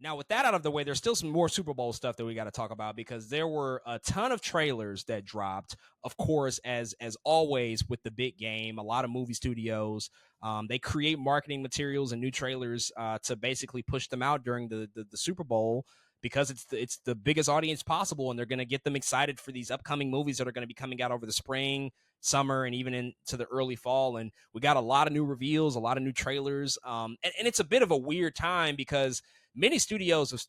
Now, with that out of the way, there's still some more Super Bowl stuff that we got to talk about because there were a ton of trailers that dropped. Of course, as always with the big game, a lot of movie studios they create marketing materials and new trailers to basically push them out during the Super Bowl because it's the biggest audience possible, and they're going to get them excited for these upcoming movies that are going to be coming out over the spring, summer, and even into the early fall. And we got a lot of new reveals, a lot of new trailers, and it's a bit of a weird time because many studios have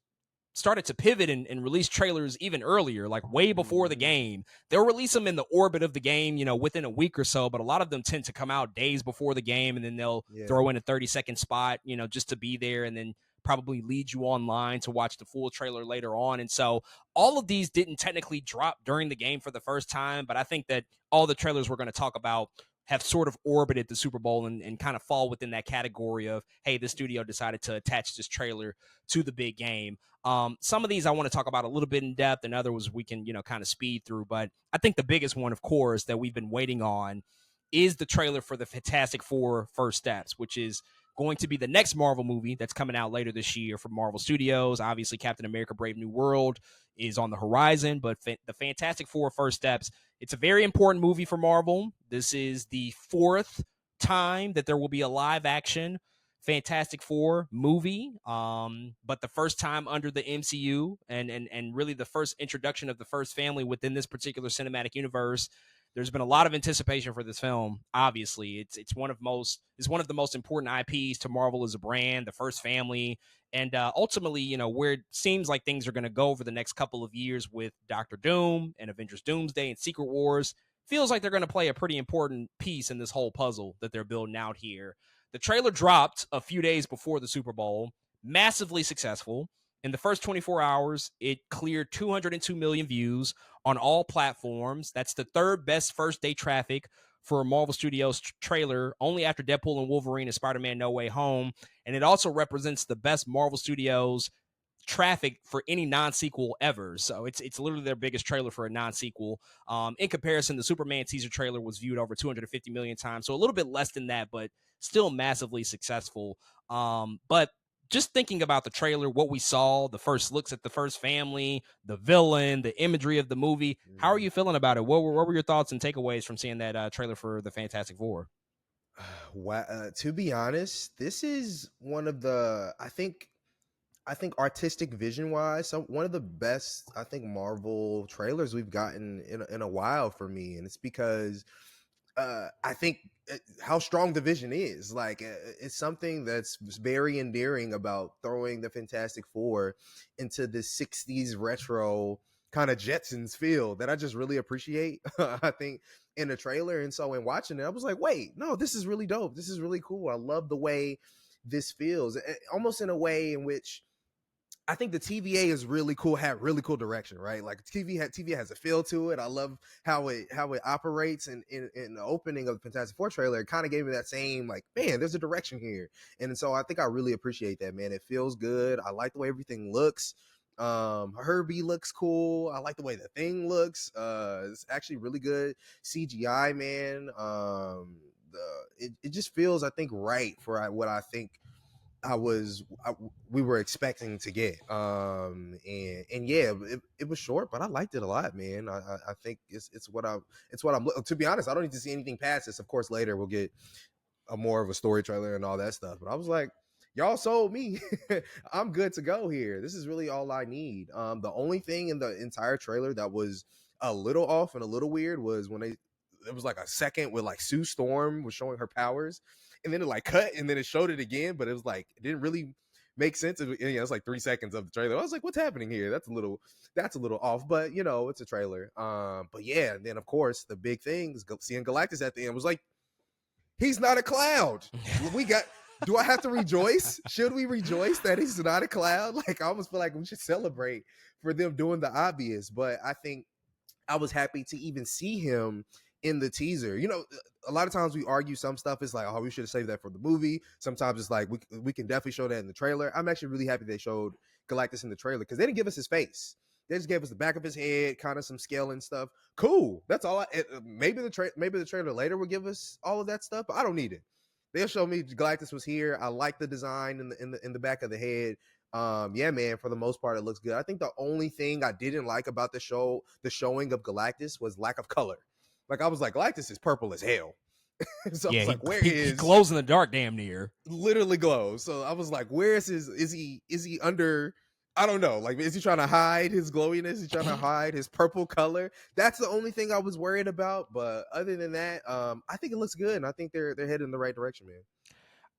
started to pivot and release trailers even earlier, like way before the game. They'll release them in the orbit of the game, within a week or so, but a lot of them tend to come out days before the game, and then they'll Yeah. throw in a 30-second spot, just to be there, and then probably lead you online to watch the full trailer later on. And so all of these didn't technically drop during the game for the first time, but I think that all the trailers we're going to talk about have sort of orbited the Super Bowl and kind of fall within that category of, hey, the studio decided to attach this trailer to the big game. Some of these I want to talk about a little bit in depth, and others we can, kind of speed through. But I think the biggest one, of course, that we've been waiting on is the trailer for the Fantastic Four First Steps, which is going to be the next Marvel movie that's coming out later this year from Marvel Studios. Obviously, Captain America Brave New World is on the horizon, but the Fantastic Four First Steps, it's a very important movie for Marvel. This is the fourth time that there will be a live action Fantastic Four movie, but the first time under the MCU, and really the first introduction of the first family within this particular cinematic universe. There's been a lot of anticipation for this film. Obviously, it's one of the most important IPs to Marvel as a brand, the first family, and ultimately, where it seems like things are going to go over the next couple of years with Doctor Doom and Avengers Doomsday and Secret Wars. Feels like they're going to play a pretty important piece in this whole puzzle that they're building out here. The trailer dropped a few days before the Super Bowl, massively successful. In the first 24 hours, it cleared 202 million views on all platforms. That's the third best first day traffic for a Marvel Studios trailer, only after Deadpool and Wolverine and Spider-Man No Way Home. And it also represents the best Marvel Studios traffic for any non-sequel ever. So it's literally their biggest trailer for a non-sequel. In comparison, the Superman teaser trailer was viewed over 250 million times, so a little bit less than that, but still massively successful. But just thinking about the trailer, what we saw, the first looks at the first family, the villain, the imagery of the movie, how are you feeling about it? What were your thoughts and takeaways from seeing that trailer for the Fantastic Four? To be honest, this is one of the I think artistic vision wise, one of the best I think Marvel trailers we've gotten in a while for me, and it's because I think how strong the vision is. Like it's something that's very endearing about throwing the Fantastic Four into this '60s retro kind of Jetsons feel that I just really appreciate. I think in the trailer, and so in watching it, I was like, wait, no, this is really dope. This is really cool. I love the way this feels, almost in a way in which I think the TVA is really cool, had really cool direction, right? Like TVA has a feel to it. I love how it operates, and in the opening of the Fantastic Four trailer, it kind of gave me that same like, man, there's a direction here. And so I think I really appreciate that, man. It feels good. I like the way everything looks. Herbie looks cool. I like the way the Thing looks. It's actually really good CGI, man. It just feels, I think, right for what I think we were expecting to get. And yeah, it was short, but I liked it a lot, man. I think it's what I'm, to be honest, I don't need to see anything past this. Of course, later we'll get a more of a story trailer and all that stuff, but I was like, y'all sold me. I'm good to go here. This is really all I need. The only thing in the entire trailer that was a little off and a little weird was when it was like a second with like Sue Storm was showing her powers, and then it like cut, and then it showed it again, but it was like it didn't really make sense. It's like 3 seconds of the trailer. I was like, what's happening here? That's a little off, but it's a trailer. But yeah, and then of course the big thing is seeing Galactus at the end was like, he's not a cloud. We got. Do I have to rejoice? Should we rejoice that he's not a cloud? Like, I almost feel like we should celebrate for them doing the obvious. But I think I was happy to even see him in the teaser. A lot of times we argue some stuff is like, oh, we should have saved that for the movie. Sometimes it's like we can definitely show that in the trailer. I'm actually really happy they showed Galactus in the trailer because they didn't give us his face. They just gave us the back of his head, kind of some scaling stuff. Cool. That's all. Maybe the trailer later will give us all of that stuff, but I don't need it. They'll show me Galactus was here. I like the design in the back of the head. Yeah, man, for the most part, it looks good. I think the only thing I didn't like about the showing of Galactus was lack of color. Like I was like, Galactus is purple as hell. So I Yeah, was like, where he is glows in the dark damn near. literally glows? So I was like, where is his is he under, I don't know. Like, is he trying to hide his glowiness? Is he trying to hide his purple color? That's the only thing I was worried about. But other than that, I think it looks good, and I think they're headed in the right direction, man.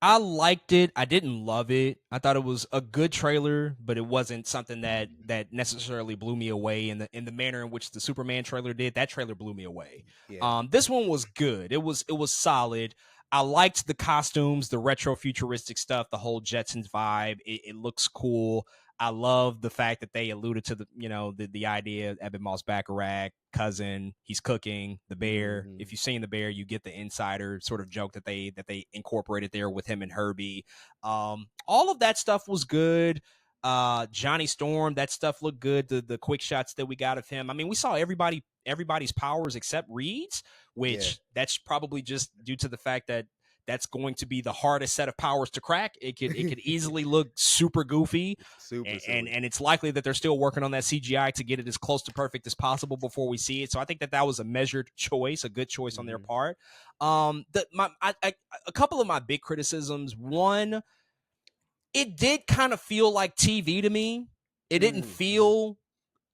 I liked it. I didn't love it. I thought it was a good trailer, but it wasn't something that necessarily blew me away in the manner in which the Superman trailer did. That trailer blew me away. Yeah. This one was good. It was solid. I liked the costumes, the retro futuristic stuff, the whole Jetsons vibe. It looks cool. I love the fact that they alluded to the idea of Ebon Moss-Baccarat cousin. He's cooking the bear. Mhm. If you've seen the bear, you get the insider sort of joke that they incorporated there with him and Herbie. All of that stuff was good. Johnny Storm, that stuff looked good. The quick shots that we got of him. I mean, we saw everybody's powers except Reed's, Yeah. which that's probably just due to the fact that that's going to be the hardest set of powers to crack. It could easily look super goofy, Super and, silly. and it's likely that they're still working on that CGI to get it as close to perfect as possible before we see it. So I think that was a measured choice, a good choice on their Mhm. part. A couple of my big criticisms. One, it did kind of feel like TV to me. It didn't Mhm. feel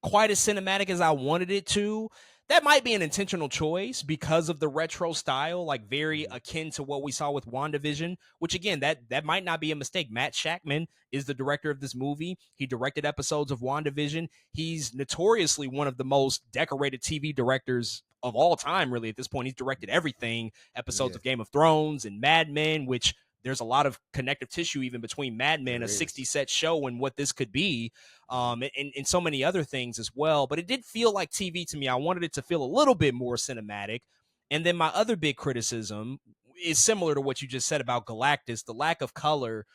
quite as cinematic as I wanted it to. That might be an intentional choice because of the retro style, like very Mhm. akin to what we saw with WandaVision, which again, that might not be a mistake. Matt Shackman is the director of this movie. He directed episodes of WandaVision. He's notoriously one of the most decorated TV directors of all time, really, at this point. He's directed everything, episodes Yeah, of Game of Thrones and Mad Men, which there's a lot of connective tissue even between Mad Men, there a 60 is. set show, and what this could be, Mhm. and so many other things as well. But it did feel like TV to me. I wanted it to feel a little bit more cinematic. And then my other big criticism is similar to what you just said about Galactus, the lack of color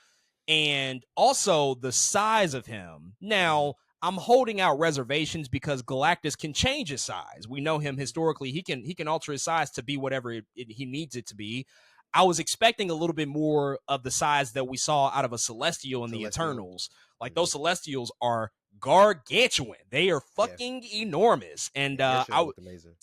and also the size of him. Mhm. Now, I'm holding out reservations because Galactus can change his size. We know him Mhm. historically. He can alter his size to be whatever he needs it to be. I was expecting a little bit more of the size that we saw out of a Celestial in the Celestial. Eternals. Like those Mhm. Celestials are gargantuan. They are Yeah. fucking enormous. And Yeah, their show looked amazing.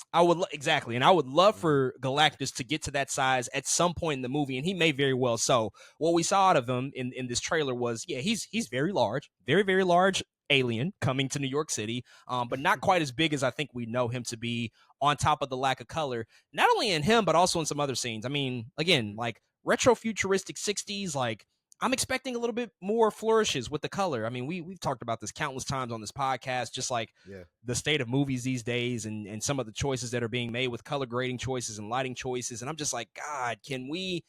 exactly, and I would love Mhm. for Galactus to get to that size at some point in the movie, and he may very well. So, what we saw out of him in this trailer was, yeah, he's very large, very very large alien coming to New York City, but not quite as big as I think we know him to be. On top of the lack of color, not only in him but also in some other scenes. I mean, again, Mhm. like retro futuristic '60s, like I'm expecting a little bit more flourishes with the color. I mean, we've talked about this countless times on this podcast, just like Yeah. the state of movies these days and some of the choices that are being made with color grading choices and lighting choices. And I'm just like, God, can we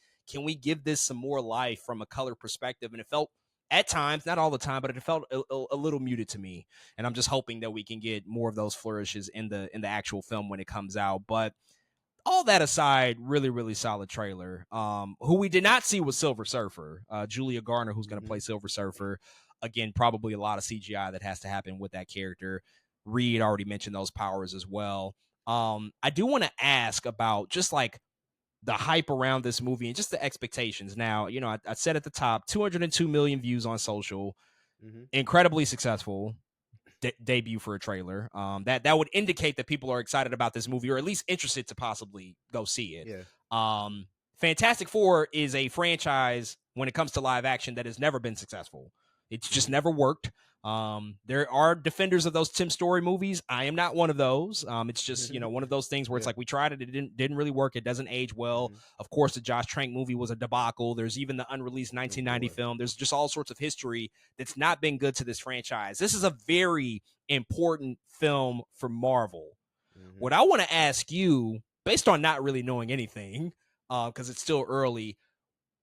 give this some more life from a color perspective? And it felt at times, not all the time, but it felt a little muted to me. And I'm just hoping that we can get more of those flourishes in the actual film when it comes out. But all that aside, really, really solid trailer. Who we did not see was Silver Surfer, Julia Garner, who's going to play Mhm. Silver Surfer. Again, probably a lot of CGI that has to happen with that character. Reed already mentioned those powers as well. I do want to ask about just like the hype around this movie and just the expectations. Now, I said at the top, 202 million views on social, Mhm. incredibly successful debut for a trailer. That would indicate that people are excited about this movie or at least interested to possibly go see it. Yeah. Um, Fantastic Four is a franchise when it comes to live action that has never been successful. It's just Mhm. never worked. There are defenders of those Tim Story movies. I am not one of those. It's just one of those things where it's Yeah. like we tried it, it didn't really work. It doesn't age well. Mhm. Of course, the Josh Trank movie was a debacle. There's even the unreleased It 1990 was. film. There's just all sorts of history that's not been good to this franchise. This is a very important film for Marvel. Mhm. What I want to ask you, based on not really knowing anything, because it's still early,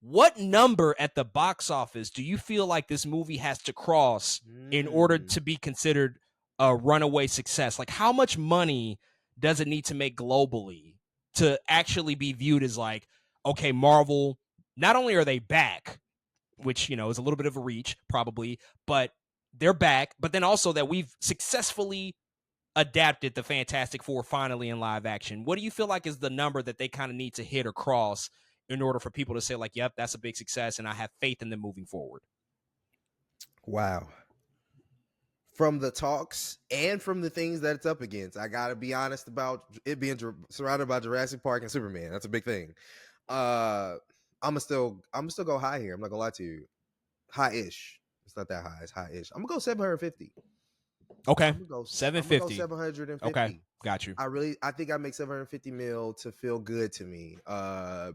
what number at the box office do you feel like this movie has to cross in order Mm. to be considered a runaway success? Like, how much money does it need to make globally to actually be viewed as like, okay, Marvel, not only are they back, which is a little bit of a reach probably, but they're back, but then also that we've successfully adapted the Fantastic Four finally in live action. What do you feel like is the number that they kind of need to hit or cross in order for people to say like, yep, that's a big success and I have faith in them moving forward? Wow. From the talks and from the things that it's up against, I gotta be honest about it being surrounded by Jurassic Park and Superman. That's a big thing. Uh, I'm gonna still go high here. I'm not gonna lie to you, high-ish. It's not that high. It's high-ish. I'm gonna go 750. Okay. I'm gonna go. I'm gonna go 750. Okay. 750. Got you. I think I make 750 mil to feel good to me.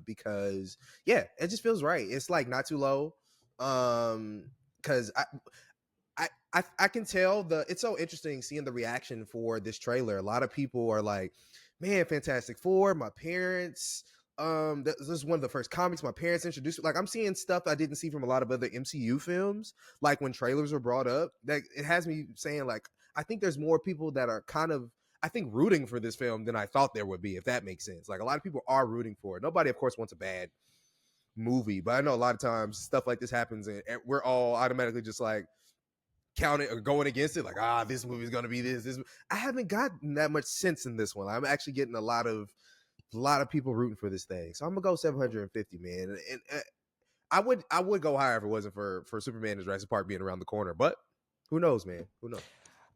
Because yeah, it just feels right. It's like not too low. Because I can tell it's so interesting seeing the reaction for this trailer. A lot of people are like, man, Fantastic Four, my parents. This is one of the first comics my parents introduced. Like, I'm seeing stuff I didn't see from a lot of other MCU films. Like when trailers were brought up, that it has me saying, like, I think there's more people that are kind of, I think, rooting for this film than I thought there would be, if that makes sense. Like, a lot of people are rooting for it. Nobody, of course, wants a bad movie, but I know a lot of times stuff like this happens and we're all automatically just like counting or going against it, like, this movie's gonna be this. I haven't gotten that much sense in this one. I'm actually getting a lot of people rooting for this thing, so I'm gonna go 750, man. And I would go higher if it wasn't for Superman and Jurassic Park being around the corner, but who knows, man? Who knows?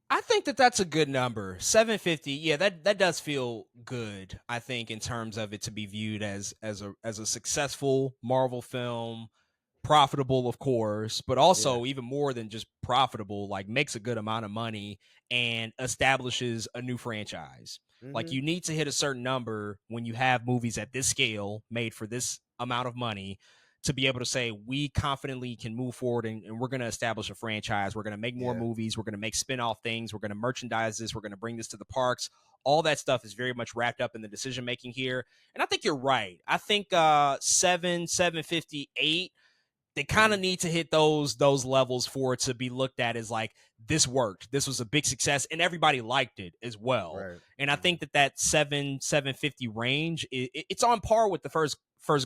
I think that's a good number. 750. Yeah, that does feel good. I think in terms of it to be viewed as a successful Marvel film, profitable, of course, but Yeah. also even more than just profitable, like makes a good amount of money and establishes a new franchise. Like Mm-hmm. you need to hit a certain number when you have movies at this scale made for this amount of money to be able to say we confidently can move forward and we're going to establish a franchise. We're going to make more Yeah. movies. We're going to make spin-off things. We're going to merchandise this. We're going to bring this to the parks. All that stuff is very much wrapped up in the decision making here. And I think you're right. I think 758, they kind Mm-hmm. of need to hit those levels for it to be looked at as like this worked, this was a big success, and everybody liked it as well. Right. And I Mm-hmm. think that 750 range, it's on par with the first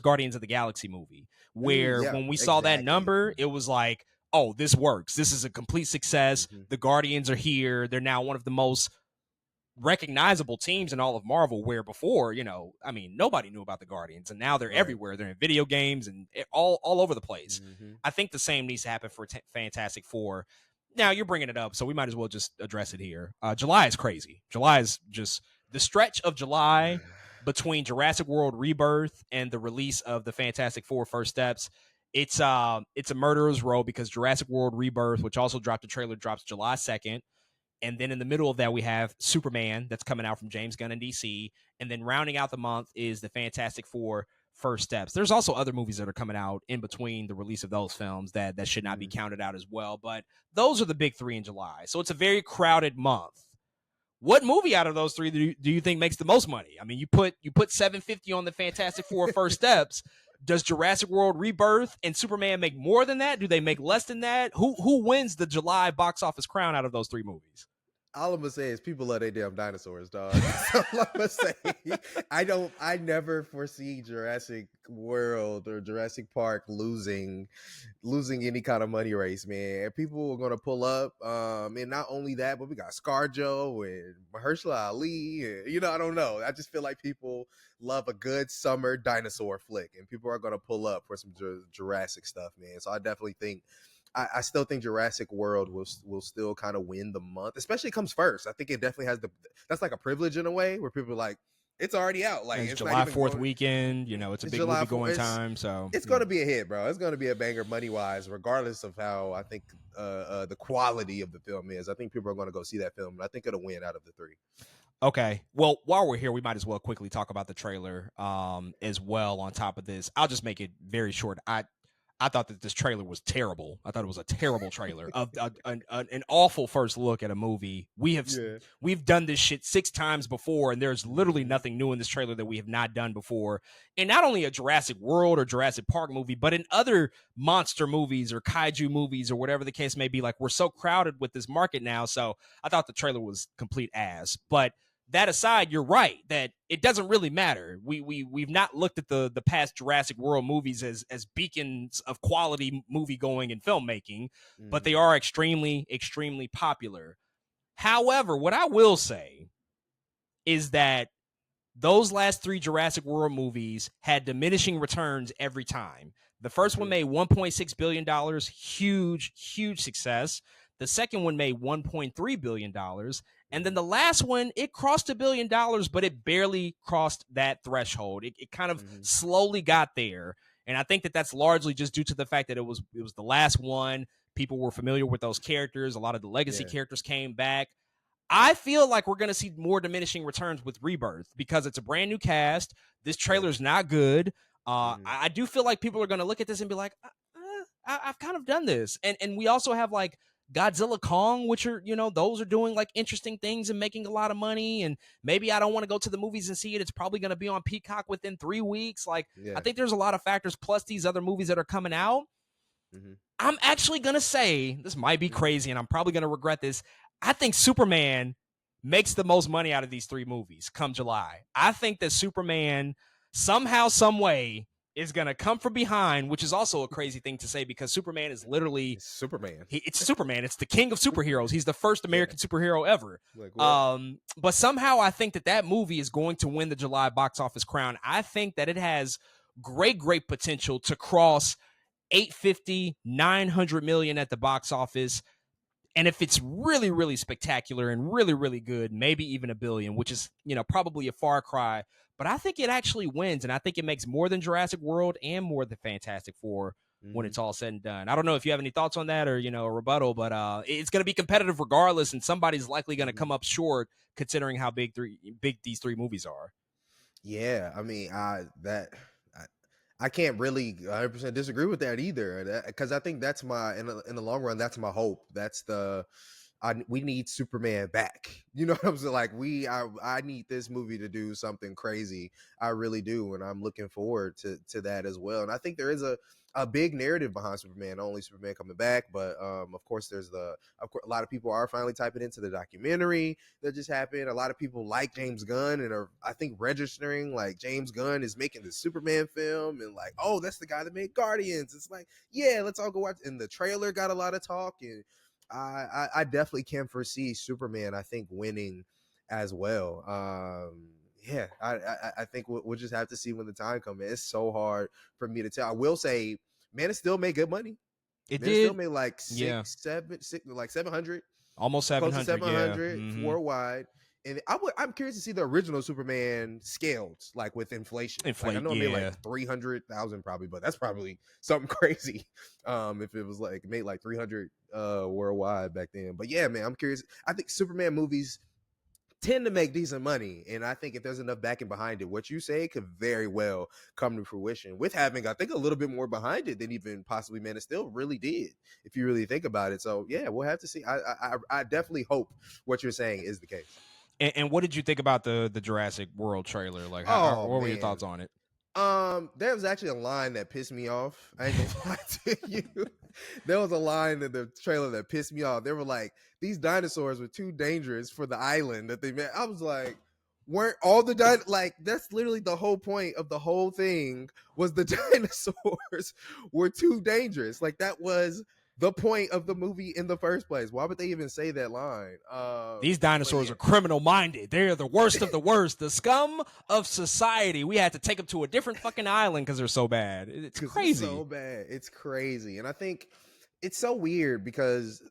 Guardians of the Galaxy movie, where Yeah. when we saw that Exactly. number it was like, oh, this works, this is a complete success, Mm-hmm. the Guardians are here, they're now one of the most recognizable teams in all of Marvel, where before, I mean, nobody knew about the Guardians, and now they're Right. everywhere. They're in video games and all over the place. Mm-hmm. I think the same needs to happen for Fantastic Four. Now you're bringing it up, so we might as well just address it here. July is crazy. July is just the stretch of July between Jurassic World Rebirth and the release of the Fantastic Four First Steps. It's a murderer's row because Jurassic World Rebirth, which also dropped a trailer, drops July 2nd. And then in the middle of that, we have Superman that's coming out from James Gunn and DC. And then rounding out the month is the Fantastic Four First Steps. There's also other movies that are coming out in between the release of those films that should not be Mm-hmm. counted out as well. But those are the big three in July. So it's a very crowded month. What movie out of those three do you think makes the most money? I mean, you put 750 on the Fantastic Four First Steps. Does Jurassic World Rebirth and Superman make more than that? Do they make less than that? Who wins the July box office crown out of those three movies? All I'm gonna say is people love their damn dinosaurs, dog. That's all I'm gonna say. I never foresee Jurassic World or Jurassic Park losing any kind of money race, man. People are gonna pull up. And not only that, but we got ScarJo and Mahershala Ali, and I don't know. I just feel like people love a good summer dinosaur flick, and people are gonna pull up for some Jurassic stuff, man. So I definitely think I still think Jurassic World will still kind of win the month, especially it comes first. I think it definitely has that's like a privilege in a way where people are like, it's already out. Like, And it's it's not July even 4th going. weekend. It's a It's big July movie 4th. going time. So It's gonna be a hit, bro. It's gonna be a banger money wise, regardless of how I think the quality of the film is. I think people are gonna go see that film, and I think it'll win out of the three. Okay. Well, while we're here, we might as well quickly talk about the trailer as well on top of this. I'll just make it very short. I thought that this trailer was terrible. I thought it was a terrible trailer of an awful first look at a movie. Yeah. We've done this shit 6 times before, and there's literally Mhm. nothing new in this trailer that we have not done before. And not only a Jurassic World or Jurassic Park movie, but in other monster movies or kaiju movies or whatever the case may be. Like, we're so crowded with this market now. So I thought the trailer was complete ass. But that aside, you're right that it doesn't really matter. We've not looked at the past Jurassic World movies as beacons of quality movie going and filmmaking, but they Mhm. are extremely popular. However, what I will say is that those last three Jurassic World movies had diminishing returns every time. The first one made $1.6 billion, huge success. The second one made $1.3 billion. And then the last one, it crossed $1 billion, but it barely crossed that threshold. It kind of slowly got there. And I think that that's largely just due to the fact that it was the last one. People were familiar with those characters. A lot of the legacy characters came back. I feel like we're going to see more diminishing returns with Rebirth because it's a brand new cast. This trailer's not good. I do feel like people are going to look at this and be like, I've kind of done this. And we also have like Godzilla Kong, which are, those are doing like interesting things and making a lot of money. And maybe I don't want to go to the movies and see it. It's probably going to be on Peacock within 3 weeks. Like, I think there's a lot of factors plus these other movies that are coming out. I'm actually going to say, this might be crazy and I'm probably going to regret this. I think Superman makes the most money out of these 3 movies come July. I think that Superman somehow, some way is going to come from behind, which is also a crazy thing to say because Superman is literally Superman. It's Superman. It's the king of superheroes. He's the first American superhero ever. But somehow I think that movie is going to win the July box office crown. I think that it has great potential to cross 850, 900 million at the box office. And if it's really spectacular and really good, maybe even $1 billion, which is, probably a far cry. But I think it actually wins, and I think it makes more than Jurassic World and more than Fantastic Four when it's all said and done. I don't know if you have any thoughts on that or, a rebuttal, but it's going to be competitive regardless, and somebody's likely going to come up short considering how big these 3 movies are. Yeah, I mean, I can't really 100% disagree with that either, because I think that's in the long run, that's my hope. That's we need Superman back. You know what I'm saying? Like I need this movie to do something crazy. I really do, and I'm looking forward to that as well. And I think there is a big narrative behind Superman. Not only Superman coming back, but of course there's a lot of people are finally typing into the documentary that just happened. A lot of people like James Gunn and are, I think, registering like James Gunn is making the Superman film and like, oh, that's the guy that made Guardians. It's like, yeah, let's all go watch. And the trailer got a lot of talk, and I definitely can foresee Superman, I think, winning as well. Yeah, I think we'll just have to see when the time comes. It's so hard for me to tell. I will say, Man of Steel made good money. It still made like 700, almost 700, 700 worldwide. And I'm curious to see the original Superman scaled, like with inflation. Like I know it made like 300,000 probably, but that's probably something crazy. If it was like made like 300 worldwide back then. But yeah, man, I'm curious. I think Superman movies tend to make decent money, and I think if there's enough backing behind it, what you say could very well come to fruition with having, I think, a little bit more behind it than even possibly Man of Steel really did, if you really think about it. So yeah, we'll have to see. I definitely hope what you're saying is the case. And what did you think about the Jurassic World trailer? Like, what were your thoughts on it? There was actually a line that pissed me off. I ain't gonna lie to you. There was a line in the trailer that pissed me off. They were like, these dinosaurs were too dangerous for the island that they made. I was like, weren't all the like, that's literally the whole point of the whole thing, was the dinosaurs were too dangerous. Like, that was the point of the movie in the first place. Why would they even say that line? These dinosaurs are criminal minded. They're the worst of the worst, the scum of society. We had to take them to a different fucking island because they're so bad. It's crazy. So bad. It's crazy. And I think it's so weird because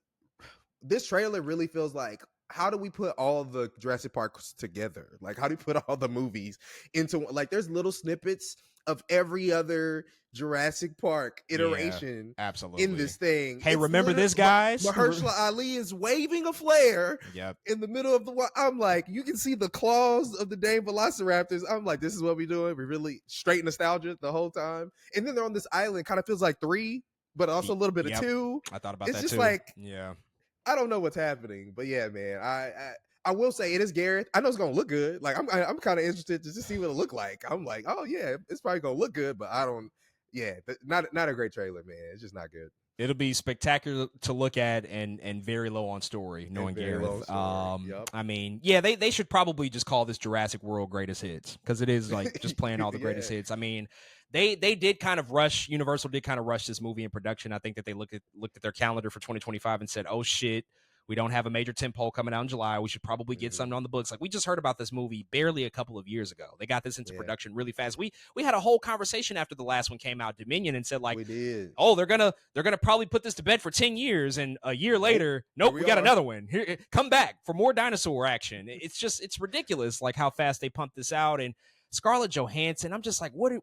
this trailer really feels like, how do we put all the Jurassic Parks together? Like, how do we put all the movies into, like, there's little snippets of every other Jurassic Park iteration absolutely in this thing. Hey, remember this, guys? Mahershala Ali is waving a flare in the middle of the. I'm like, you can see the claws of the dang velociraptors. I'm like, this is what we're doing. We're really straight nostalgia the whole time. And then they're on this island, kind of feels like 3, but also a little bit of 2. I thought about that too. It's just like, I don't know what's happening, but yeah, man, I will say it is Gareth. I know it's gonna look good. Like I'm kind of interested to just see what it look like. I'm like, oh yeah, it's probably gonna look good, but I don't. Yeah, not a great trailer, man. It's just not good. It'll be spectacular to look at and very low on story, knowing Gareth. I mean, yeah, they should probably just call this Jurassic World Greatest Hits, because it is like just playing all the greatest hits. I mean, they did kind of rush. Universal did kind of rush this movie in production. I think that they looked at their calendar for 2025 and said, oh shit, We don't have a major tentpole coming out in July. We should probably get Mm-hmm. something on the books. Like, we just heard about this movie barely a couple of years ago. They got this into Yeah, production really fast. We had a whole conversation after the last one came out, Dominion, and said like, we did. oh, they're gonna probably put this to bed for 10 years, and a year Nope. later, Here nope, we we got are. another one. Here, come back for more dinosaur action. It's ridiculous, like how fast they pump this out. And Scarlett Johansson, I'm just like, why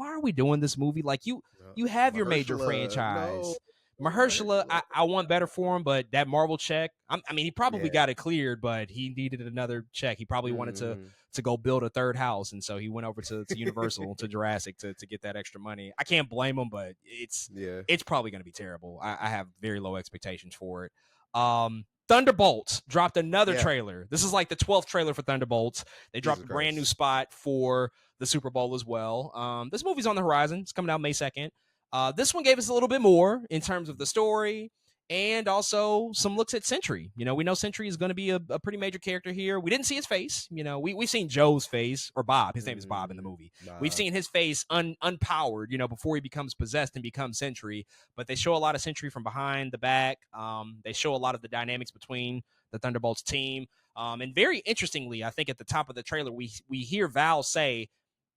are we doing this movie? Like, you have your major Mahershala, no, franchise. Mahershala, Mahershala. I want better for him, but that Marvel check, I mean, he probably Yeah. got it cleared, but he needed another check. He probably wanted Mm-hmm. to go build a third house, and so he went over to Universal to Jurassic to get that extra money. I can't blame him, but Yeah. it's probably going to be terrible. I have very low expectations for it. Thunderbolts dropped another Yeah. trailer. This is like the 12th trailer for Thunderbolts. They dropped Jesus a brand new Christ. spot for the Super Bowl as well. This movie's on the horizon. It's coming out May 2nd. This one gave us a little bit more in terms of the story and also some looks at Sentry. You know, we know Sentry is going to be a pretty major character here. We didn't see his face. You know, we've seen Joe's face, or Bob. His name is Bob in the movie. We've seen his face unpowered, you know, before he becomes possessed and becomes Sentry. But they show a lot of Sentry from behind the back. They show a lot of the dynamics between the Thunderbolts team. And very interestingly, I think at the top of the trailer, we hear Val say,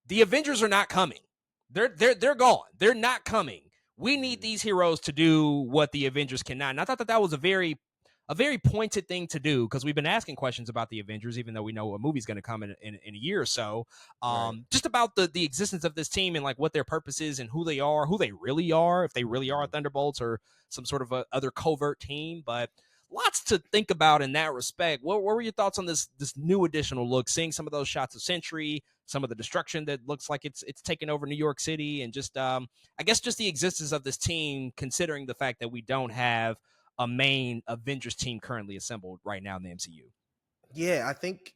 the Avengers are not coming. They're gone. They're not coming. We need these heroes to do what the Avengers cannot. And I thought that was a very pointed thing to do, because we've been asking questions about the Avengers, even though we know a movie's going to come in a year or so. Right. Just about the existence of this team and like what their purpose is and who they really are, if they really are Thunderbolts or some sort of other covert team. But lots to think about in that respect. What were your thoughts on this new additional look? Seeing some of those shots of Sentry, some of the destruction that looks like it's taken over New York City, and just I guess just the existence of this team, considering the fact that we don't have a main Avengers team currently assembled right now in the MCU. Yeah, I think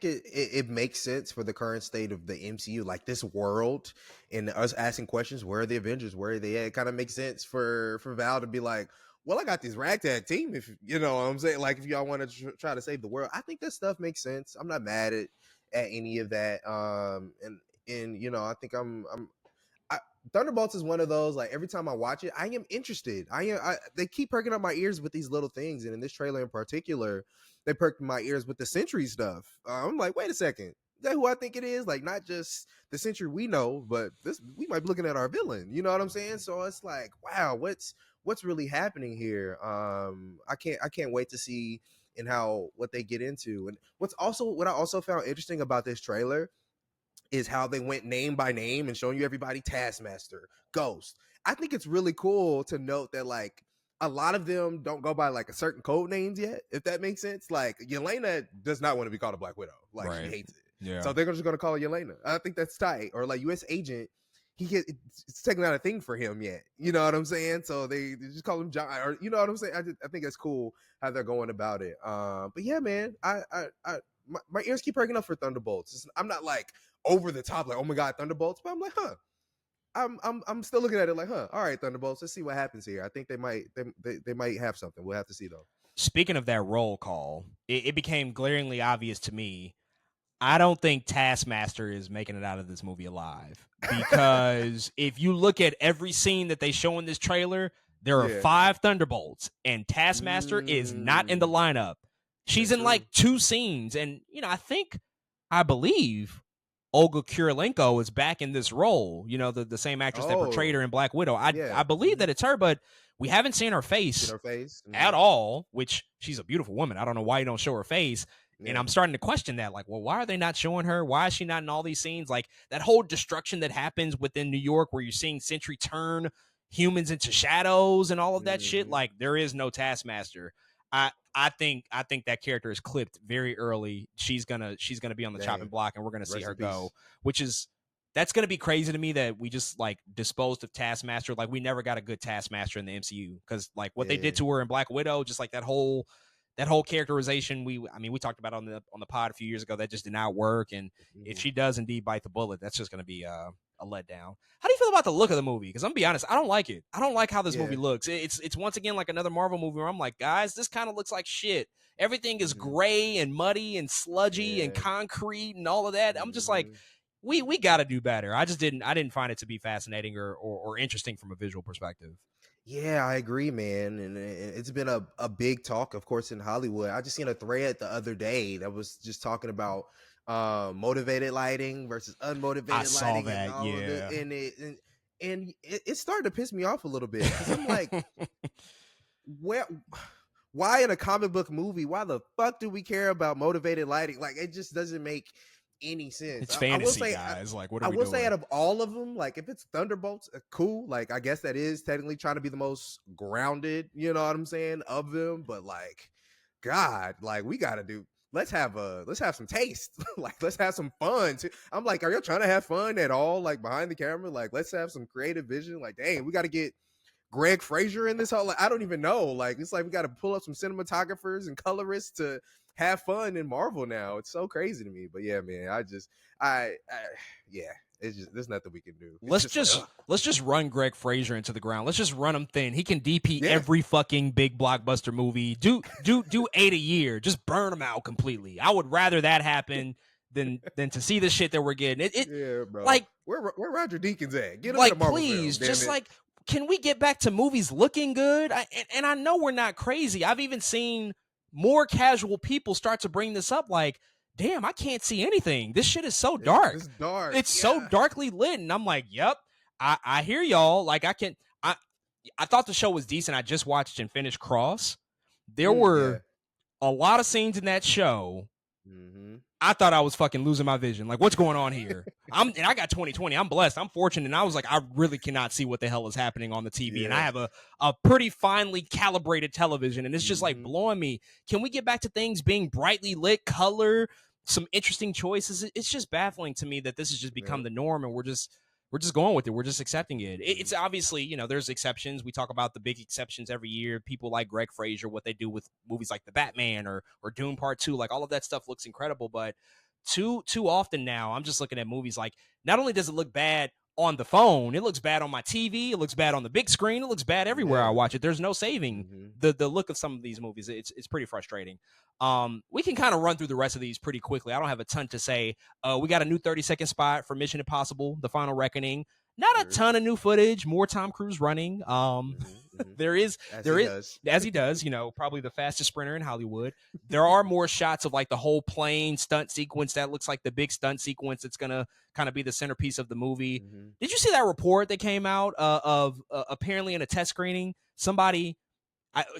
it makes sense for the current state of the MCU, like this world, and us asking questions. Where are the Avengers? Where are they at? It kind of makes sense for Val to be like, well, I got this ragtag team. If you know what I'm saying, like if y'all want to try to save the world, I think that stuff makes sense. I'm not mad at any of that. And you know, I think Thunderbolts is one of those, like every time I watch it, I am interested. They keep perking up my ears with these little things, and in this trailer in particular, they perked my ears with the Sentry stuff. I'm like, wait a second, is that who I think it is? Like, not just the Sentry we know, but we might be looking at our villain. You know what I'm saying? So it's like, wow, what's really happening here? I can't wait to see and what they get into. And what I also found interesting about this trailer is how they went name by name and showing you everybody: Taskmaster, Ghost. I think it's really cool to note that like a lot of them don't go by like a certain code names yet, if that makes sense. Like Yelena does not want to be called a Black Widow. Like Right. she hates it. Yeah. So they're just going to call her Yelena. I think that's tight. Or like US Agent, it's taking out a thing for him yet. You know what I'm saying? So they just call him John, or you know what I'm saying? I think it's cool how they're going about it. But yeah, man, my ears keep perking up for Thunderbolts. I'm not like over the top, like, oh my god, Thunderbolts, but I'm like, I'm still looking at it like, all right, Thunderbolts, let's see what happens here. I think they might have something. We'll have to see though. Speaking of that roll call, it became glaringly obvious to me. I don't think Taskmaster is making it out of this movie alive, because if you look at every scene that they show in this trailer, there are 5 Thunderbolts, and Taskmaster is not in the lineup. She's in like 2 scenes, and you know, I believe Olga Kurylenko is back in this role. You know, the same actress that portrayed her in Black Widow. I believe that it's her, but we haven't seen her face, at all, which she's a beautiful woman. I don't know why you don't show her face. Yeah. And I'm starting to question that. Like, well, why are they not showing her? Why is she not in all these scenes? Like that whole destruction that happens within New York, where you're seeing Sentry turn humans into shadows and all of that shit. Like, there is no Taskmaster. I think that character is clipped very early. She's gonna be on the chopping block, and we're gonna see her go. That's gonna be crazy to me that we just like disposed of Taskmaster. Like, we never got a good Taskmaster in the MCU, because like what they did to her in Black Widow, just like that whole characterization, we talked about on the pod a few years ago, that just did not work. And if she does indeed bite the bullet, that's just going to be a letdown. How do you feel about the look of the movie? Because I'm gonna be honest, I don't like it. I don't like how this movie looks. It's once again like another Marvel movie where I'm like, guys, this kind of looks like shit. Everything is gray and muddy and sludgy and concrete and all of that. I'm just like, we got to do better. I didn't find it to be fascinating or interesting from a visual perspective. Yeah, I agree, man. And it's been a big talk, of course, in Hollywood. I just seen a thread the other day that was just talking about motivated lighting versus I unmotivated saw lighting and that. all of it. Yeah. And it started to piss me off a little bit because I'm like, where why in a comic book movie, why the fuck do we care about motivated lighting? Like it just doesn't make any sense. It's I will fantasy, say guys. Like, what are I we will say doing? out of all of them, like if it's Thunderbolts, cool. Like I guess that is technically trying to be the most grounded, you know what I'm saying, of them. But like, God, like we gotta do. Let's have some taste. Like let's have some fun too. I'm like, are y'all trying to have fun at all? Like behind the camera, like let's have some creative vision. Like, dang, we got to get Greg Fraser in this whole. Like, I don't even know. Like it's like we got to pull up some cinematographers and colorists to have fun in Marvel now. It's so crazy to me. But yeah, man, I yeah, it's just there's nothing we can do. It's just like, ugh. Let's just run Greg Fraser into the ground. Let's just run him thin. He can DP Yeah, every fucking big blockbuster movie. Do 8 a year. Just burn him out completely. I would rather that happen than to see the shit that we're getting. It yeah, bro. like Where Roger Deakins at? Get him in a Marvel film. please, Damn just it. like, can we get back to movies looking good? And I know we're not crazy. I've even seen more casual people start to bring this up. Like, damn, I can't see anything. This shit is so dark. It's dark. It's so Yeah. darkly lit, and I'm like, yep, I hear y'all. Like, I thought the show was decent. I just watched and finished Cross. There Yeah. were a lot of scenes in that show. Mm-hmm. I thought I was fucking losing my vision. Like, what's going on here? And I got 2020. I'm blessed. I'm fortunate. And I was like, I really cannot see what the hell is happening on the TV. And I Yeah. have a pretty finely calibrated television, and it's just like Mm-hmm. blowing me. Can we get back to things being brightly lit, color, some interesting choices? It's just baffling to me that this has just become Yep. the norm, and we're just going with it. We're just accepting it. It's Mm-hmm. obviously, there's exceptions. We talk about the big exceptions every year. People like Greg Fraser, what they do with movies like The Batman or Doom Part 2, like all of that stuff looks incredible. But too often now, I'm just looking at movies like, not only does it look bad on the phone, it looks bad on my TV, it looks bad on the big screen, it looks bad everywhere I Yeah. watch it. There's no saving Mm-hmm. the look of some of these movies. It's pretty frustrating. We can kind of run through the rest of these pretty quickly. I don't have a ton to say. We got a new 30-second spot for Mission Impossible: The Final Reckoning. Not a Sure. ton of new footage, more Tom Cruise running. Mm-hmm. Mm-hmm. There is As there he is does. as he does, probably the fastest sprinter in Hollywood. There are more shots of like the whole plane stunt sequence that looks like the big stunt sequence that's gonna kind of be the centerpiece of the movie. Mm-hmm. Did you see that report that came out of apparently in a test screening, somebody?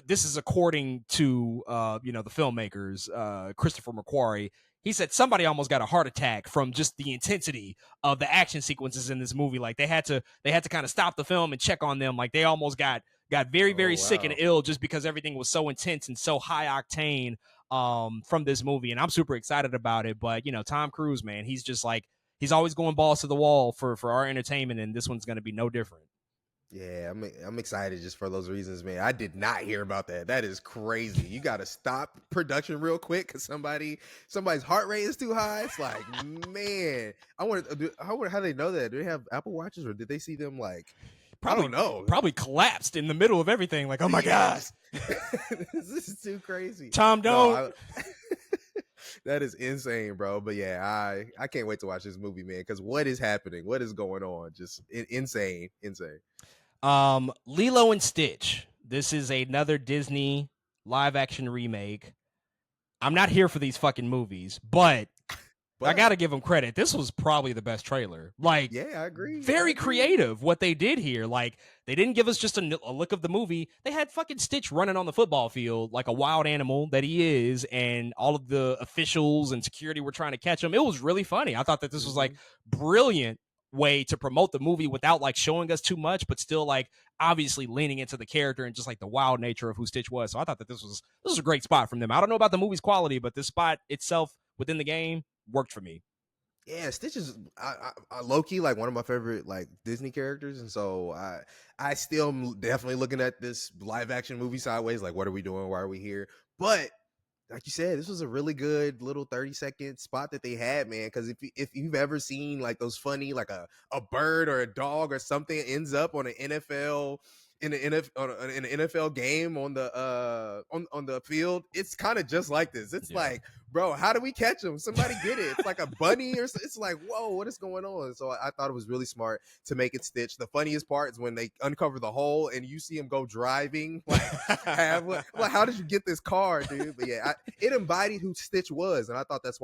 This is according to the filmmakers, Christopher McQuarrie. He said somebody almost got a heart attack from just the intensity of the action sequences in this movie. Like they had to kind of stop the film and check on them. Like they almost got very, Oh very sick and wow. ill just because everything was so intense and so high octane from this movie. And I'm super excited about it. But Tom Cruise, man, he's just like, he's always going balls to the wall for our entertainment, and this one's going to be no different. Yeah, I'm excited just for those reasons, man. I did not hear about that. That is crazy. You got to stop production real quick because somebody's heart rate is too high. It's like, man, I wonder how they know that. Do they have Apple Watches or did they see them like? Probably, I don't know. Probably collapsed in the middle of everything. Like, oh my god, this is too crazy. Tom, don't. No, that is insane, bro. But yeah, I can't wait to watch this movie, man. Because what is happening? What is going on? Just insane. Lilo and Stitch. This is another Disney live action remake. I'm not here for these fucking movies, but I gotta give them credit. This was probably the best trailer. Like, yeah, I agree. Very creative what they did here. Like, they didn't give us just a look of the movie. They had fucking Stitch running on the football field like a wild animal that he is, and all of the officials and security were trying to catch him. It was really funny. I thought that this was like brilliant way to promote the movie without like showing us too much, but still like obviously leaning into the character and just like the wild nature of who Stitch was. So I thought that this was a great spot from them. I don't know about the movie's quality, but this spot itself within the game worked for me. Yeah, Stitch is I low key like one of my favorite like Disney characters, and so I still am definitely looking at this live action movie sideways. Like, what are we doing? Why are we here? But like you said, this was a really good little 30-second spot that they had, man. Because if you've ever seen like those funny like a bird or a dog or something ends up on an NFL in an NFL game on the on the field, it's kind of just like this. It's like bro, how do we catch him? Somebody get it. It's like a bunny or it's like, whoa, what is going on? So I thought it was really smart to make it Stitch. The funniest part is when they uncover the hole and you see him go driving. Like, how did you get this car, dude? But yeah, it embodied who Stitch was, and I thought that's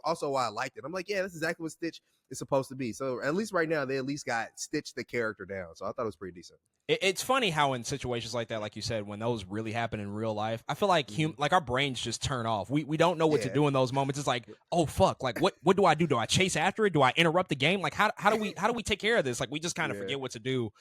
also why I liked it. I'm like, yeah, that's exactly what Stitch is supposed to be. So at least right now, they at least got Stitch the character down. So I thought it was pretty decent. It's funny how in situations like that, like you said, when those really happen in real life, I feel like like our brains just turn off. We don't know what to do in those moments. It's like, oh fuck, like what do I do? Do I chase after it? Do I interrupt the game? Like how do we take care of this? Like we just kind of forget what to do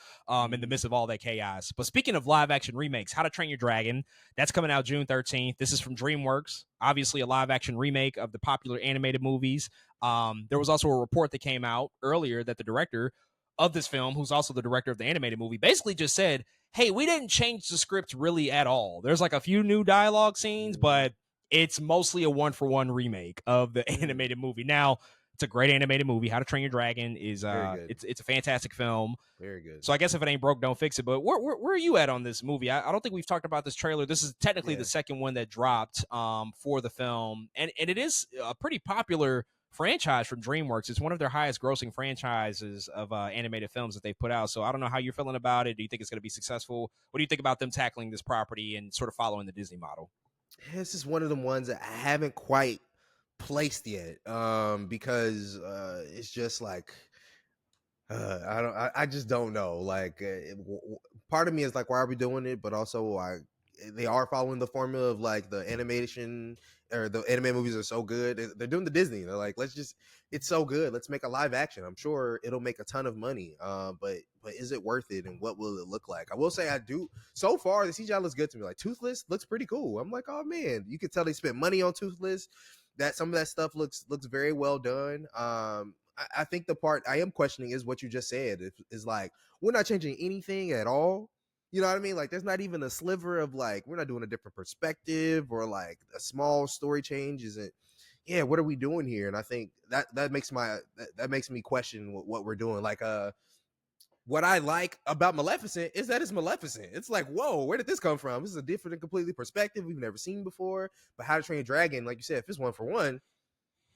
in the midst of all that chaos. But speaking of live action remakes, How to Train Your Dragon, that's coming out June 13th. This is from DreamWorks, obviously a live action remake of the popular animated movies. There was also a report that came out earlier that the director of this film, who's also the director of the animated movie, basically just said, hey, we didn't change the script really at all. There's like a few new dialogue scenes, but it's mostly a 1-for-1 remake of the animated movie. Now, it's a great animated movie. How to Train Your Dragon is it's a fantastic film. Very good. So I guess if it ain't broke, don't fix it. But where are you at on this movie? I don't think we've talked about this trailer. This is technically the second one that dropped for the film. And it is a pretty popular franchise from DreamWorks. It's one of their highest grossing franchises of animated films that they've put out. So I don't know how you're feeling about it. Do you think it's going to be successful? What do you think about them tackling this property and sort of following the Disney model? This is one of the ones that I haven't quite placed yet, because it's just like I just don't know. Like, part of me is like, why are we doing it? But also, they are following the formula of like the animation or the anime movies are so good. They're doing the Disney. They're like, it's so good. Let's make a live action. I'm sure it'll make a ton of money. But is it worth it? And what will it look like? I will say I do. So far, the CGI looks good to me. Like Toothless looks pretty cool. I'm like, oh man, you can tell they spent money on Toothless. That some of that stuff looks very well done. I think the part I am questioning is what you just said. Is like, we're not changing anything at all. You know what I mean? Like, there's not even a sliver of like, we're not doing a different perspective or like a small story change. Isn't? Yeah, what are we doing here? And I think that makes me question what we're doing. Like, what I like about Maleficent is that it's Maleficent. It's like, whoa, where did this come from? This is a different and completely perspective we've never seen before. But How to Train a Dragon, like you said, if it's 1-for-1,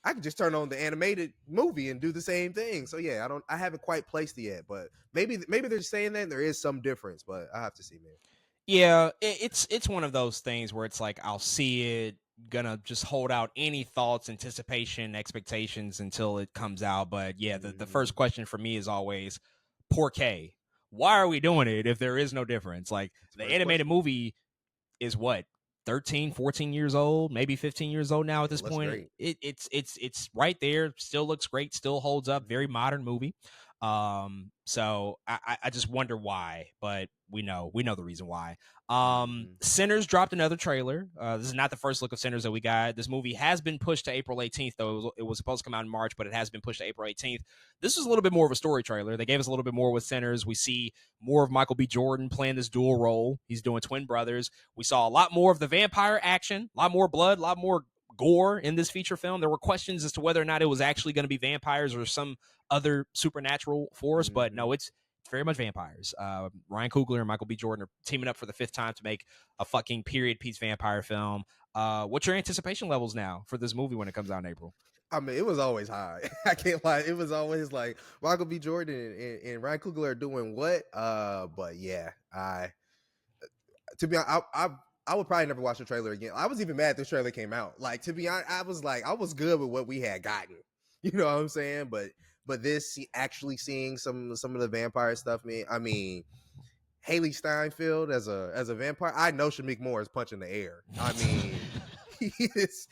I could just turn on the animated movie and do the same thing. So yeah, I haven't quite placed it yet, but maybe they're saying that and there is some difference, but I have to see, man. Yeah, it's one of those things where it's like I'll see it, gonna just hold out any thoughts, anticipation, expectations until it comes out. But yeah, the first question for me is always, por qué? Why are we doing it if there is no difference? Like the animated movie is what, 13, 14 years old, maybe 15 years old now at this point. It's right there, still looks great, still holds up, very modern movie. So I just wonder why, but we know the reason why. Sinners dropped another trailer. This is not the first look of Sinners that we got. This movie has been pushed to April 18th, though it was supposed to come out in March, but it has been pushed to April 18th. This is a little bit more of a story trailer. They gave us a little bit more with Sinners. We see more of Michael B. Jordan playing this dual role. He's doing twin brothers. We saw a lot more of the vampire action, a lot more blood, a lot more gore in this feature film. There were questions as to whether or not it was actually going to be vampires or some other supernatural force, but no, it's very much vampires. Ryan Coogler and Michael B. Jordan are teaming up for the 5th time to make a fucking period piece vampire film. What's your anticipation levels now for this movie when it comes out in April? I mean, it was always high. I can't lie. It was always like Michael B. Jordan and Ryan Coogler are doing what? But yeah, to be honest, I would probably never watch the trailer again. I was even mad this trailer came out. Like, to be honest, I was good with what we had gotten. You know what I'm saying? But this actually seeing some of the vampire stuff, man. I mean, Haley Steinfeld as a vampire. I know Shamik Moore is punching the air. I mean, he is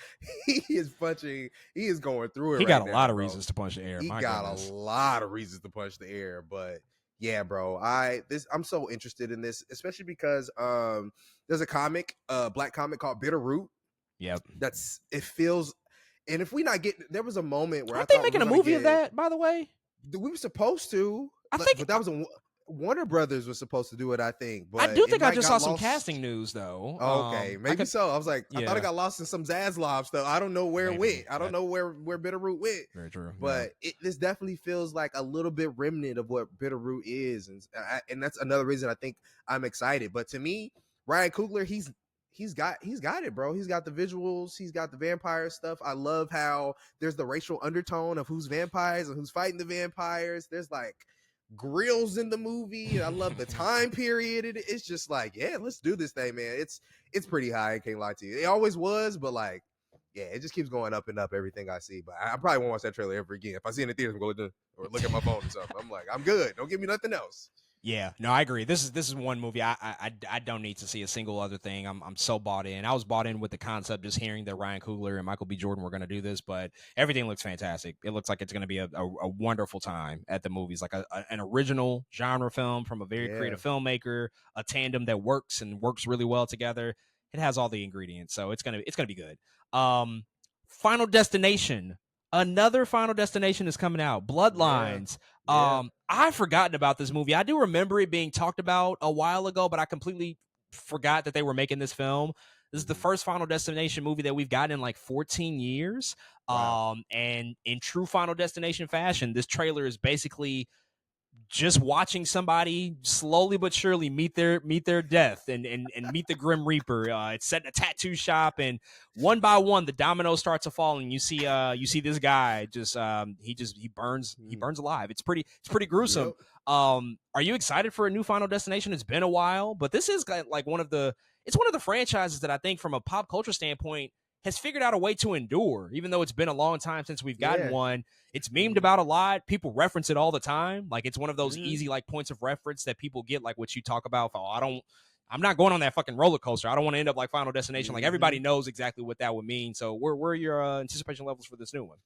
punching. He is going through it. He got a lot of reasons to punch the air. He got a lot of reasons to punch the air, but yeah, bro. I'm so interested in this, especially because there's a comic, black comic called Bitterroot. Yep. It feels, and if we not getting, there was a moment where aren't they making a movie of that, by the way? We were supposed to. But that was Warner Brothers was supposed to do it, I think. But I do think I just saw some casting news, though. Okay, maybe so. I was like, I thought it got lost in some Zaslav stuff. I don't know where it went. I don't know where Bitterroot went. Very true. But this definitely feels like a little bit remnant of what Bitterroot is, and that's another reason I think I'm excited. But to me, Ryan Coogler, he's he's got it, bro. He's got the visuals, he's got the vampire stuff. I love how there's the racial undertone of who's vampires and who's fighting the vampires. There's like grills in the movie. I love the time period. It's just like, yeah, let's do this thing, man. It's pretty high, I can't lie to you. It always was, but like, yeah, it just keeps going up and up everything I see. But I probably won't watch that trailer ever again. If I see it in the theaters, I'm going to or look at my phone or something. I'm like, I'm good. Don't give me nothing else. Yeah, no, I agree. This is one movie I don't need to see a single other thing. I'm so bought in. I was bought in with the concept just hearing that Ryan Coogler and Michael B. Jordan were going to do this, but everything looks fantastic. It looks like it's going to be a wonderful time at the movies, like an original genre film from a very creative filmmaker, a tandem that works and works really well together. It has all the ingredients, so it's gonna be good. Final Destination. Another Final Destination is coming out. Bloodlines. I've forgotten about this movie. I do remember it being talked about a while ago, but I completely forgot that they were making this film. This is the first Final Destination movie that we've gotten in like 14 years. Wow. And in true Final Destination fashion, this trailer is basically just watching somebody slowly but surely meet their death and meet the Grim Reaper. It's set in a tattoo shop, and one by one the dominoes start to fall, and you see this guy just he burns alive. It's pretty gruesome. Yep. Are you excited for a new Final Destination? It's been a while, but this is like one of the franchises that I think from a pop culture standpoint has figured out a way to endure, even though it's been a long time since we've gotten one. It's memed about a lot. People reference it all the time. Like it's one of those easy like points of reference that people get, like what you talk about. Oh, I'm not going on that fucking roller coaster. I don't want to end up like Final Destination. Like everybody knows exactly what that would mean. So where are your anticipation levels for this new one?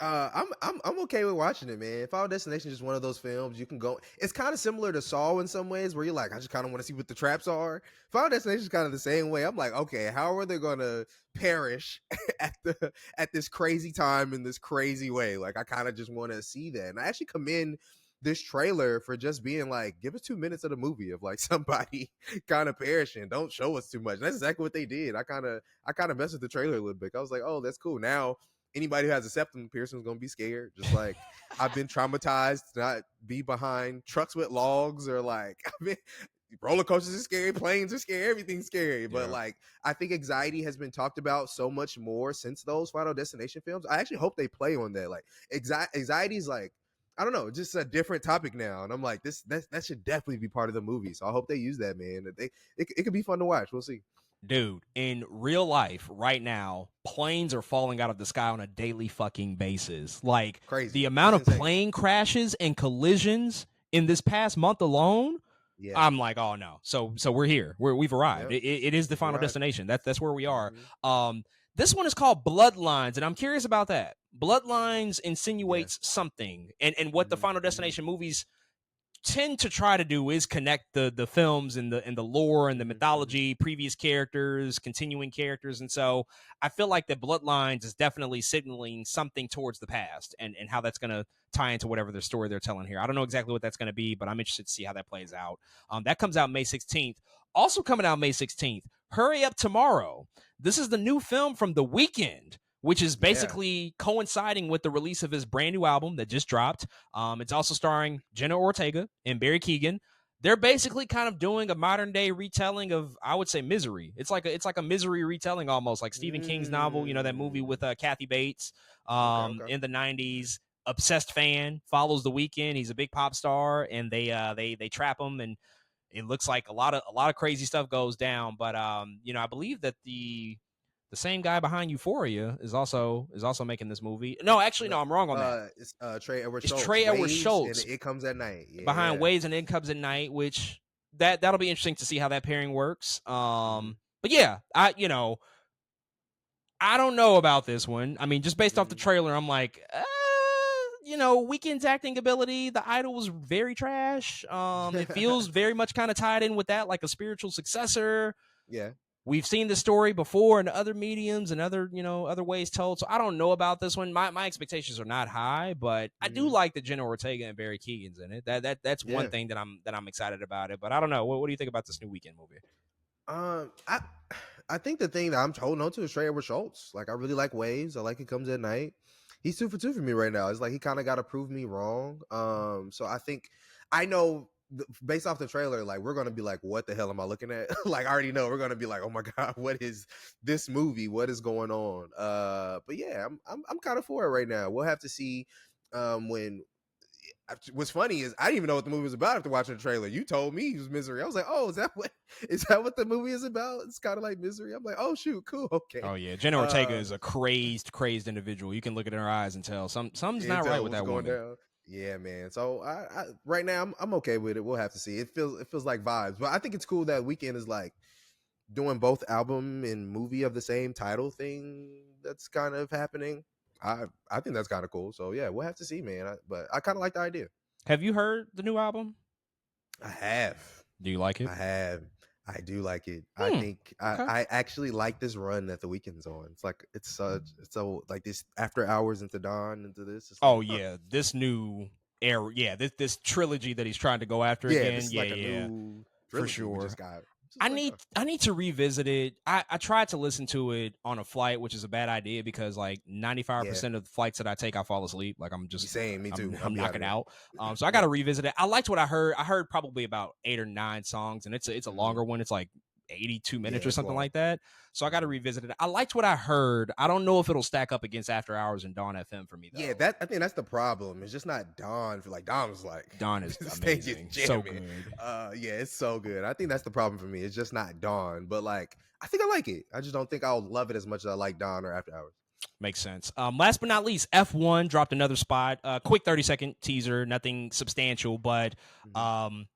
I'm okay with watching it, man. Final Destination is just one of those films you can go. It's kind of similar to Saw in some ways, where you're like, I just kind of want to see what the traps are. Final Destination is kind of the same way. I'm like, okay, how are they gonna perish at this crazy time in this crazy way? Like, I kind of just want to see that, and I actually commend this trailer for just being like, give us 2 minutes of the movie of like somebody kind of perishing. Don't show us too much. And that's exactly what they did. I kind of messed with the trailer a little bit. I was like, oh, that's cool. Now anybody who has a septum piercing is going to be scared. Just like I've been traumatized to not be behind trucks with logs, or like, I mean, roller coasters are scary, planes are scary, everything's scary. But like, I think anxiety has been talked about so much more since those Final Destination films. I actually hope they play on that. Like anxiety is like, I don't know, just a different topic now. And I'm like, that should definitely be part of the movie. So I hope they use that, man. It could be fun to watch. We'll see. Dude, in real life right now, planes are falling out of the sky on a daily fucking basis. Like Crazy. The amount It's of insane. plane crashes and collisions in this past month alone, I'm like, oh no. So we're here. We've arrived. Yep. It is the We've Final arrived. Destination. That's where we are. This one is called Bloodlines, and I'm curious about that. Bloodlines insinuates something, and what the Final Destination movies tend to try to do is connect the films and the lore and the mythology, previous characters, continuing characters. And so I feel like that Bloodlines is definitely signaling something towards the past and how that's going to tie into whatever their story they're telling here. I don't know exactly what that's going to be, but I'm interested to see how that plays out. That comes out May 16th. Also coming out May 16th, Hurry Up Tomorrow. This is the new film from The Weeknd, which is basically coinciding with the release of his brand new album that just dropped. It's also starring Jenna Ortega and Barry Keoghan. They're basically kind of doing a modern day retelling of, I would say, Misery. It's like a Misery retelling almost, like Stephen King's novel. You know, that movie with Kathy Bates in the 90s. Obsessed fan follows The Weeknd. He's a big pop star, and they trap him, and it looks like a lot of crazy stuff goes down. But I believe that the same guy behind Euphoria is also making this movie. No, actually, no, I'm wrong on that. It's Trey Edward It's Schultz. Trey Edward Waves Schultz and It Comes at Night. behind Waves and It Comes at Night, which that'll be interesting to see how that pairing works. But yeah, I don't know about this one. I mean, just based off the trailer, I'm like, Weeknd's acting ability, The Idol was very trash. It feels very much kind of tied in with that, like a spiritual successor. Yeah. We've seen the story before in other mediums and other ways told. So I don't know about this one. My expectations are not high, but I do like that Jenna Ortega and Barry Keoghan's in it. That's one thing that I'm excited about it. But I don't know. What do you think about this new Weeknd movie? I think the thing that I'm holding on to is Trey Edward Schultz. Like, I really like Waves. I like It Comes at Night. He's 2 for 2 for me right now. It's like he kind of got to prove me wrong. So I think I know based off the trailer, like we're gonna be like, what the hell am I looking at? Like I already know we're gonna be like, oh my god, what is this movie? What is going on? But yeah, I'm kind of for it right now. We'll have to see. When what's funny is I didn't even know what the movie was about after watching the trailer. You told me it was Misery. I was like, oh, is that what the movie is about? It's kind of like Misery. I'm like, oh shoot, cool, okay. Oh yeah, Jenna Ortega is a crazy individual. You can look at her eyes and tell something's not right with that woman. Down. Yeah, man. So I right now I'm okay with it. We'll have to see. It feels like vibes, but I think it's cool that Weeknd is like doing both album and movie of the same title thing. That's kind of happening. I think that's kind of cool. So yeah, we'll have to see, man. But I kind of like the idea. Have you heard the new album? I have. Do you like it? I have. I do like it. I think I actually like this run that the Weeknd's on. It's like it's so like this After Hours into Dawn into this. It's like, yeah, this new era. Yeah, this trilogy that he's trying to go after again. This is like a new for sure. Just got. I need to revisit it. I tried to listen to it on a flight, which is a bad idea because like 95% of the flights that I take, I fall asleep. Like I'm just same. Me too. I'm knocking out. So I got to revisit it. I liked what I heard. I heard probably about 8 or 9 songs, and it's a longer one. It's like 82 minutes or something like that. So I got to revisit it. I liked what I heard. I don't know if it'll stack up against After Hours and Dawn FM for me, though. Yeah, I think that's the problem. It's just not Dawn. For like Dawn was like Dawn is amazing. So good. Yeah, it's so good. I think that's the problem for me. It's just not Dawn. But like, I think I like it. I just don't think I'll love it as much as I like Dawn or After Hours. Makes sense. Last but not least, F1 dropped another spot. Quick 30-second teaser, nothing substantial, but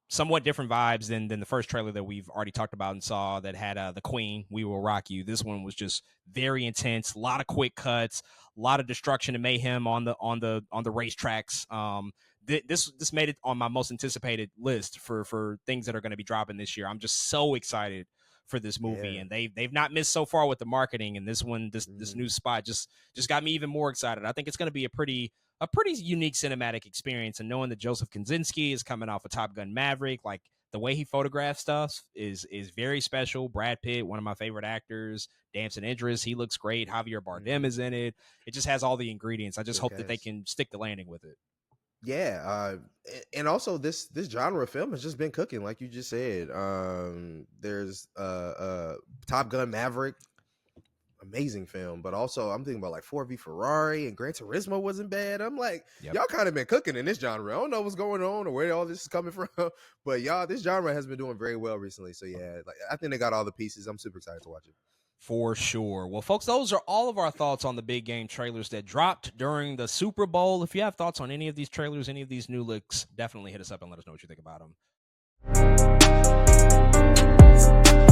somewhat different vibes than the first trailer that we've already talked about and saw that had the Queen, We Will Rock You. This one was just very intense, a lot of quick cuts, a lot of destruction and mayhem on the racetracks. This made it on my most anticipated list for things that are going to be dropping this year. I'm just so excited for this movie, and they've not missed so far with the marketing, and this new spot just got me even more excited. I think it's going to be a pretty unique cinematic experience, and knowing that Joseph Kosinski is coming off of Top Gun Maverick, like the way he photographs stuff is very special. Brad Pitt, one of my favorite actors, Damson Idris, he looks great. Javier Bardem is in it. It just has all the ingredients. I just hope that they can stick the landing with it. Yeah, and also this genre of film has just been cooking, like you just said. There's Top Gun Maverick, amazing film, but also I'm thinking about like Ford v Ferrari and Gran Turismo wasn't bad. I'm like, y'all kind of been cooking in this genre. I don't know what's going on or where all this is coming from, but y'all, this genre has been doing very well recently. So yeah, like I think they got all the pieces. I'm super excited to watch it. For sure. Well, folks, those are all of our thoughts on the big game trailers that dropped during the Super Bowl. If you have thoughts on any of these trailers, any of these new looks, definitely hit us up and let us know what you think about them.